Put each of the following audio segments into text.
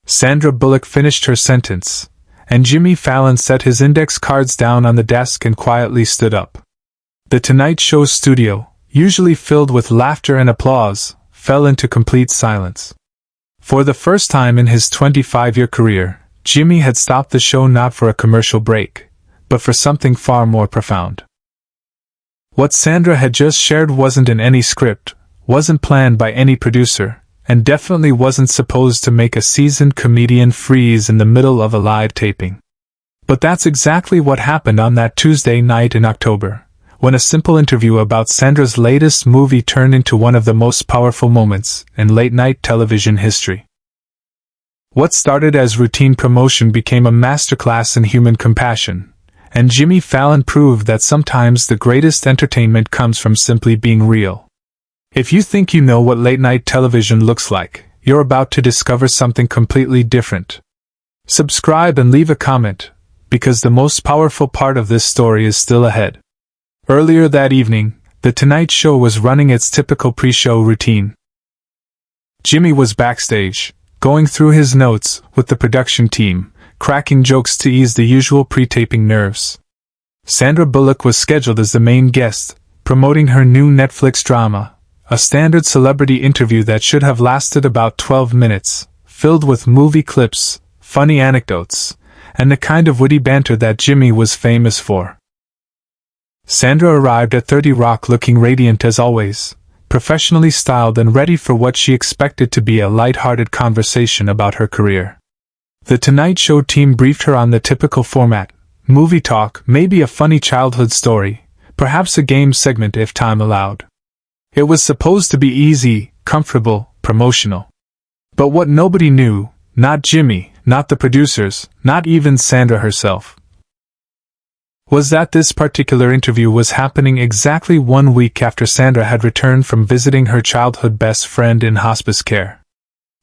Sandra Bullock finished her sentence, and Jimmy Fallon set his index cards down on the desk and quietly stood up. The Tonight Show studio, usually filled with laughter and applause, fell into complete silence. For the first time in his 25-year career, Jimmy had stopped the show not for a commercial break, but for something far more profound. What Sandra had just shared wasn't in any script, wasn't planned by any producer, and definitely wasn't supposed to make a seasoned comedian freeze in the middle of a live taping. But that's exactly what happened on that Tuesday night in October, when a simple interview about Sandra's latest movie turned into one of the most powerful moments in late-night television history. What started as routine promotion became a masterclass in human compassion, and Jimmy Fallon proved that sometimes the greatest entertainment comes from simply being real. If you think you know what late-night television looks like, you're about to discover something completely different. Subscribe and leave a comment, because the most powerful part of this story is still ahead. Earlier that evening, The Tonight Show was running its typical pre-show routine. Jimmy was backstage, going through his notes with the production team, cracking jokes to ease the usual pre-taping nerves. Sandra Bullock was scheduled as the main guest, promoting her new Netflix drama, a standard celebrity interview that should have lasted about 12 minutes, filled with movie clips, funny anecdotes, and the kind of witty banter that Jimmy was famous for. Sandra arrived at 30 Rock looking radiant as always, professionally styled and ready for what she expected to be a light-hearted conversation about her career. The Tonight Show team briefed her on the typical format: movie talk, maybe a funny childhood story, perhaps a game segment if time allowed. It was supposed to be easy, comfortable, promotional. But what nobody knew, not Jimmy, not the producers, not even Sandra herself, was that this particular interview was happening exactly 1 week after Sandra had returned from visiting her childhood best friend in hospice care.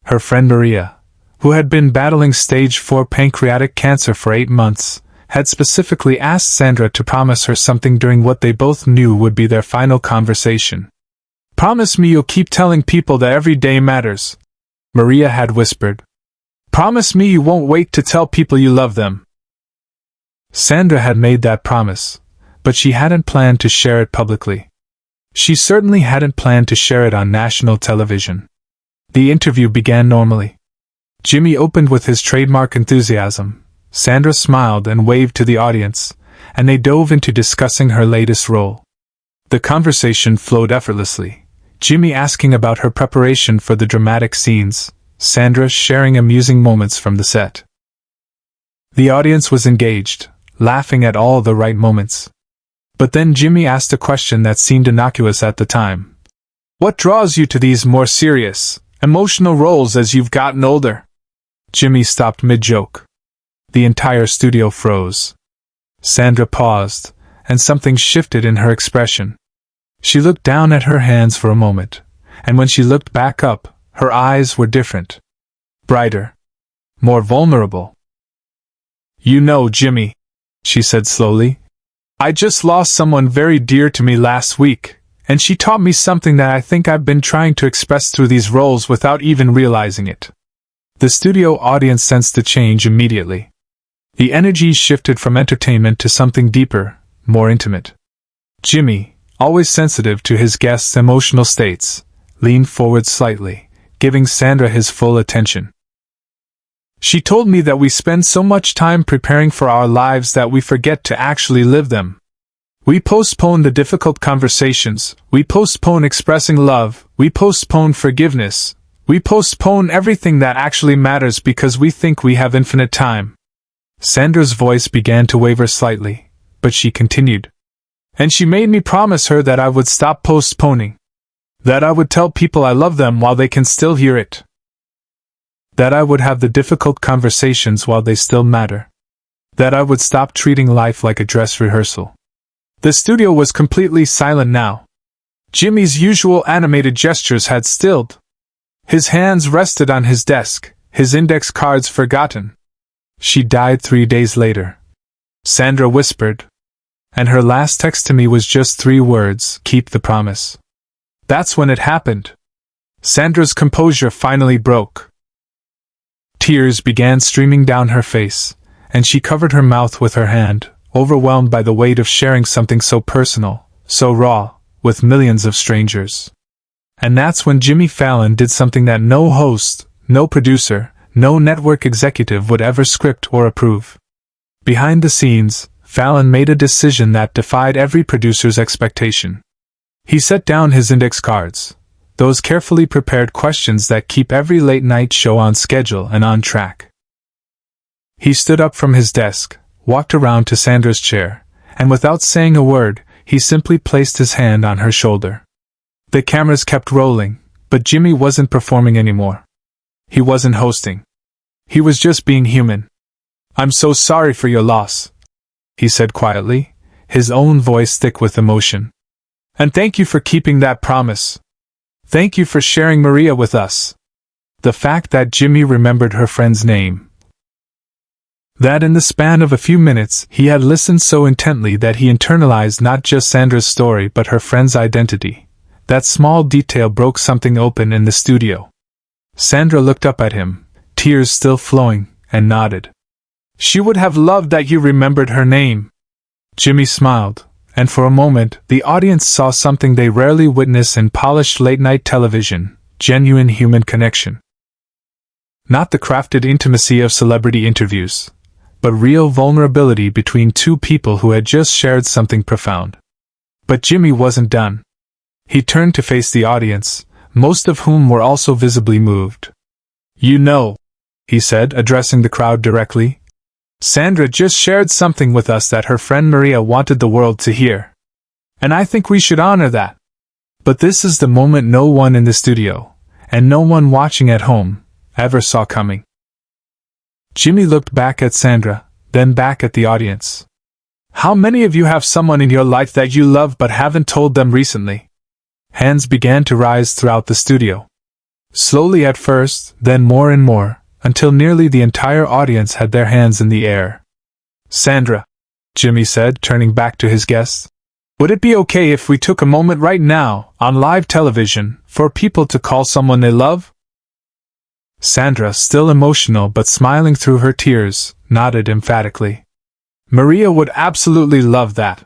Her friend Maria, who had been battling stage 4 pancreatic cancer for 8 months, had specifically asked Sandra to promise her something during what they both knew would be their final conversation. "Promise me you'll keep telling people that every day matters," Maria had whispered. "Promise me you won't wait to tell people you love them." Sandra had made that promise, but she hadn't planned to share it publicly. She certainly hadn't planned to share it on national television. The interview began normally. Jimmy opened with his trademark enthusiasm. Sandra smiled and waved to the audience, and they dove into discussing her latest role. The conversation flowed effortlessly, Jimmy asking about her preparation for the dramatic scenes, Sandra sharing amusing moments from the set. The audience was engaged, laughing at all the right moments. But then Jimmy asked a question that seemed innocuous at the time. "What draws you to these more serious, emotional roles as you've gotten older?" Jimmy stopped mid-joke. The entire studio froze. Sandra paused, and something shifted in her expression. She looked down at her hands for a moment, and when she looked back up, her eyes were different. Brighter. More vulnerable. "You know, Jimmy," she said slowly, "I just lost someone very dear to me last week, and she taught me something that I think I've been trying to express through these roles without even realizing it." The studio audience sensed the change immediately. The energy shifted from entertainment to something deeper, more intimate. Jimmy, always sensitive to his guests' emotional states, leaned forward slightly, giving Sandra his full attention. "She told me that we spend so much time preparing for our lives that we forget to actually live them. We postpone the difficult conversations, we postpone expressing love, we postpone forgiveness, we postpone everything that actually matters because we think we have infinite time." Sandra's voice began to waver slightly, but she continued. "And she made me promise her that I would stop postponing. That I would tell people I love them while they can still hear it. That I would have the difficult conversations while they still matter. That I would stop treating life like a dress rehearsal." The studio was completely silent now. Jimmy's usual animated gestures had stilled. His hands rested on his desk, his index cards forgotten. "She died 3 days later," Sandra whispered. "And her last text to me was just 3 words: keep the promise." That's when it happened. Sandra's composure finally broke. Tears began streaming down her face, and she covered her mouth with her hand, overwhelmed by the weight of sharing something so personal, so raw, with millions of strangers. And that's when Jimmy Fallon did something that no host, no producer, no network executive would ever script or approve. Behind the scenes, Fallon made a decision that defied every producer's expectation. He set down his index cards, those carefully prepared questions that keep every late-night show on schedule and on track. He stood up from his desk, walked around to Sandra's chair, and without saying a word, he simply placed his hand on her shoulder. The cameras kept rolling, but Jimmy wasn't performing anymore. He wasn't hosting. He was just being human. "I'm so sorry for your loss," he said quietly, his own voice thick with emotion. "And thank you for keeping that promise. Thank you for sharing Maria with us." The fact that Jimmy remembered her friend's name. That in the span of a few minutes he had listened so intently that he internalized not just Sandra's story but her friend's identity. That small detail broke something open in the studio. Sandra looked up at him, tears still flowing, and nodded. "She would have loved that you remembered her name." Jimmy smiled, and for a moment the audience saw something they rarely witness in polished late-night television: genuine human connection. Not the crafted intimacy of celebrity interviews, but real vulnerability between two people who had just shared something profound. But Jimmy wasn't done. He turned to face the audience, most of whom were also visibly moved. "You know," he said, addressing the crowd directly, "Sandra just shared something with us that her friend Maria wanted the world to hear. And I think we should honor that. But this is the moment no one in the studio, and no one watching at home, ever saw coming." Jimmy looked back at Sandra, then back at the audience. "How many of you have someone in your life that you love but haven't told them recently?" Hands began to rise throughout the studio. Slowly at first, then more and more, until nearly the entire audience had their hands in the air. "Sandra," Jimmy said, turning back to his guests, "would it be okay if we took a moment right now, on live television, for people to call someone they love?" Sandra, still emotional but smiling through her tears, nodded emphatically. Maria would absolutely love that.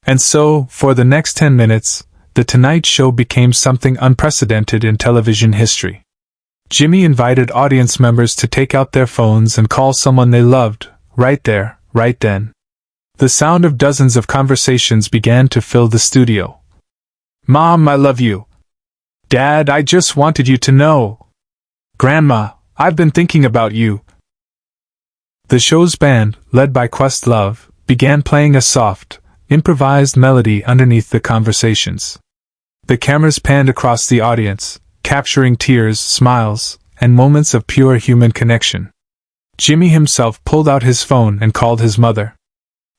And so, for the next 10 minutes, The Tonight Show became something unprecedented in television history. Jimmy invited audience members to take out their phones and call someone they loved, right there, right then. The sound of dozens of conversations began to fill the studio. "Mom, I love you. Dad, I just wanted you to know. Grandma, I've been thinking about you." The show's band, led by Questlove, began playing a soft, improvised melody underneath the conversations. The cameras panned across the audience, capturing tears, smiles, and moments of pure human connection. Jimmy himself pulled out his phone and called his mother.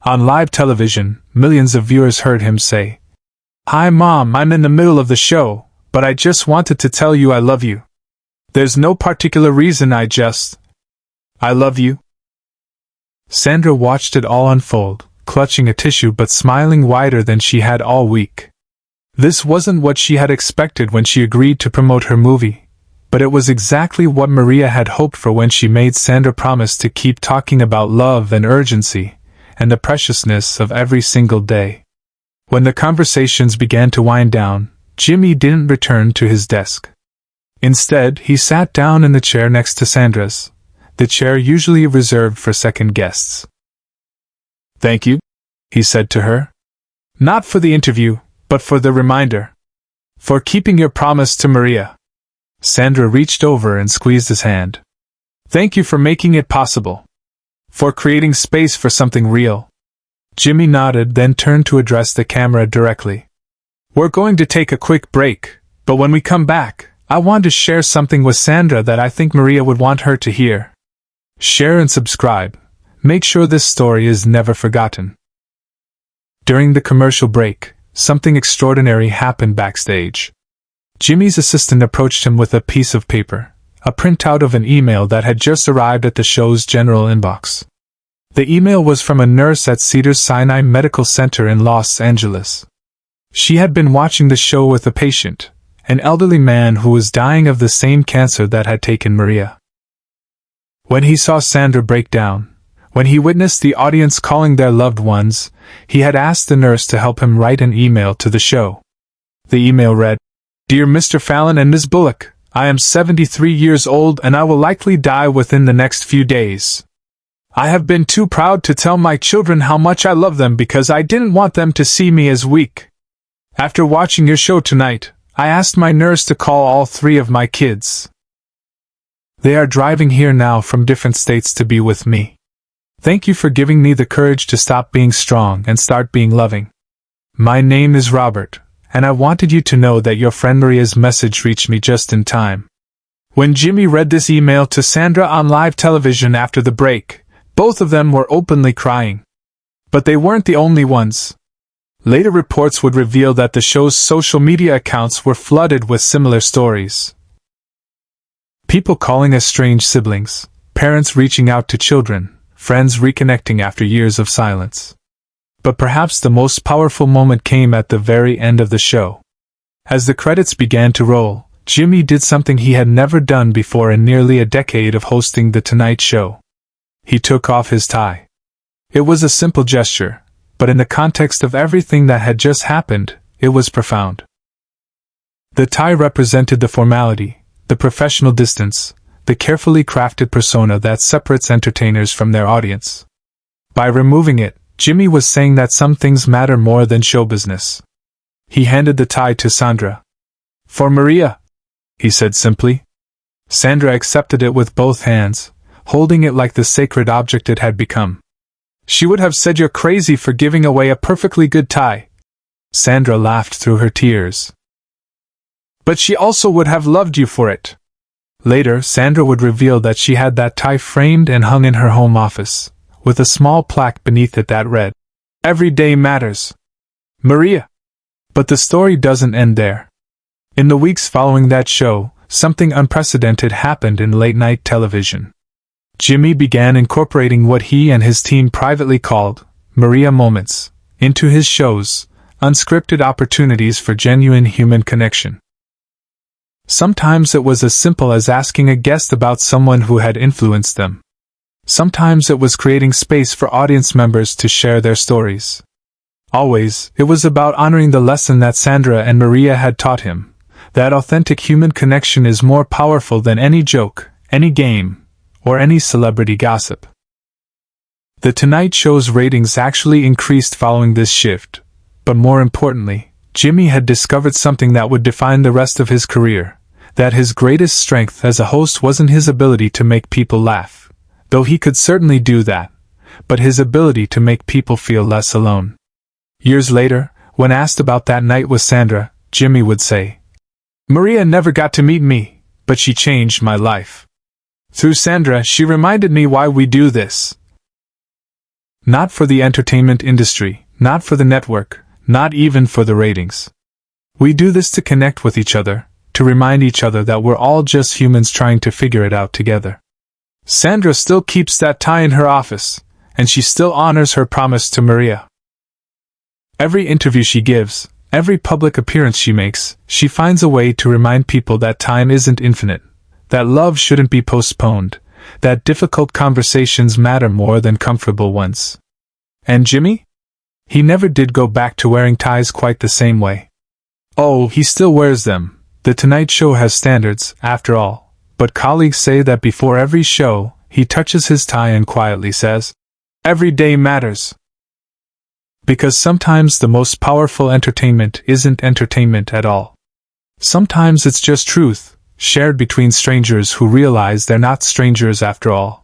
On live television, millions of viewers heard him say, "Hi Mom, I'm in the middle of the show, but I just wanted to tell you I love you. There's no particular reason, I love you." Sandra watched it all unfold, clutching a tissue but smiling wider than she had all week. This wasn't what she had expected when she agreed to promote her movie, but it was exactly what Maria had hoped for when she made Sandra promise to keep talking about love and urgency, and the preciousness of every single day. When the conversations began to wind down, Jimmy didn't return to his desk. Instead, he sat down in the chair next to Sandra's, the chair usually reserved for second guests. "Thank you," he said to her. "Not for the interview, but for the reminder. For keeping your promise to Maria." Sandra reached over and squeezed his hand. "Thank you for making it possible. For creating space for something real." Jimmy nodded, then turned to address the camera directly. "We're going to take a quick break, but when we come back, I want to share something with Sandra that I think Maria would want her to hear. Share and subscribe. Make sure this story is never forgotten." During the commercial break, something extraordinary happened backstage. Jimmy's assistant approached him with a piece of paper, a printout of an email that had just arrived at the show's general inbox. The email was from a nurse at Cedars-Sinai Medical Center in Los Angeles. She had been watching the show with a patient, an elderly man who was dying of the same cancer that had taken Maria. When he saw Sandra break down, when he witnessed the audience calling their loved ones, he had asked the nurse to help him write an email to the show. The email read, "Dear Mr. Fallon and Ms. Bullock, I am 73 years old and I will likely die within the next few days. I have been too proud to tell my children how much I love them because I didn't want them to see me as weak. After watching your show tonight, I asked my nurse to call all 3 of my kids. They are driving here now from different states to be with me. Thank you for giving me the courage to stop being strong and start being loving. My name is Robert, and I wanted you to know that your friend Maria's message reached me just in time." When Jimmy read this email to Sandra on live television after the break, both of them were openly crying. But they weren't the only ones. Later reports would reveal that the show's social media accounts were flooded with similar stories. People calling estranged siblings, parents reaching out to children, friends reconnecting after years of silence. But perhaps the most powerful moment came at the very end of the show. As the credits began to roll, Jimmy did something he had never done before in nearly a decade of hosting The Tonight Show. He took off his tie. It was a simple gesture, but in the context of everything that had just happened, it was profound. The tie represented the formality, the professional distance, the carefully crafted persona that separates entertainers from their audience. By removing it, Jimmy was saying that some things matter more than show business. He handed the tie to Sandra. "For Maria," he said simply. Sandra accepted it with both hands, holding it like the sacred object it had become. "She would have said you're crazy for giving away a perfectly good tie." Sandra laughed through her tears. "But she also would have loved you for it." Later, Sandra would reveal that she had that tie framed and hung in her home office, with a small plaque beneath it that read, "Every day matters. Maria." But the story doesn't end there. In the weeks following that show, something unprecedented happened in late-night television. Jimmy began incorporating what he and his team privately called Maria Moments into his shows, unscripted opportunities for genuine human connection. Sometimes it was as simple as asking a guest about someone who had influenced them. Sometimes it was creating space for audience members to share their stories. Always, it was about honoring the lesson that Sandra and Maria had taught him, that authentic human connection is more powerful than any joke, any game, or any celebrity gossip. The Tonight Show's ratings actually increased following this shift, but more importantly, Jimmy had discovered something that would define the rest of his career, that his greatest strength as a host wasn't his ability to make people laugh, though he could certainly do that, but his ability to make people feel less alone. Years later, when asked about that night with Sandra, Jimmy would say, "Maria never got to meet me, but she changed my life. Through Sandra, she reminded me why we do this. Not for the entertainment industry, not for the network, not even for the ratings. We do this to connect with each other, to remind each other that we're all just humans trying to figure it out together." Sandra still keeps that tie in her office, and she still honors her promise to Maria. Every interview she gives, every public appearance she makes, she finds a way to remind people that time isn't infinite, that love shouldn't be postponed, that difficult conversations matter more than comfortable ones. And Jimmy? He never did go back to wearing ties quite the same way. Oh, he still wears them. The Tonight Show has standards, after all, but colleagues say that before every show, he touches his tie and quietly says, "Every day matters." Because sometimes the most powerful entertainment isn't entertainment at all. Sometimes it's just truth, shared between strangers who realize they're not strangers after all.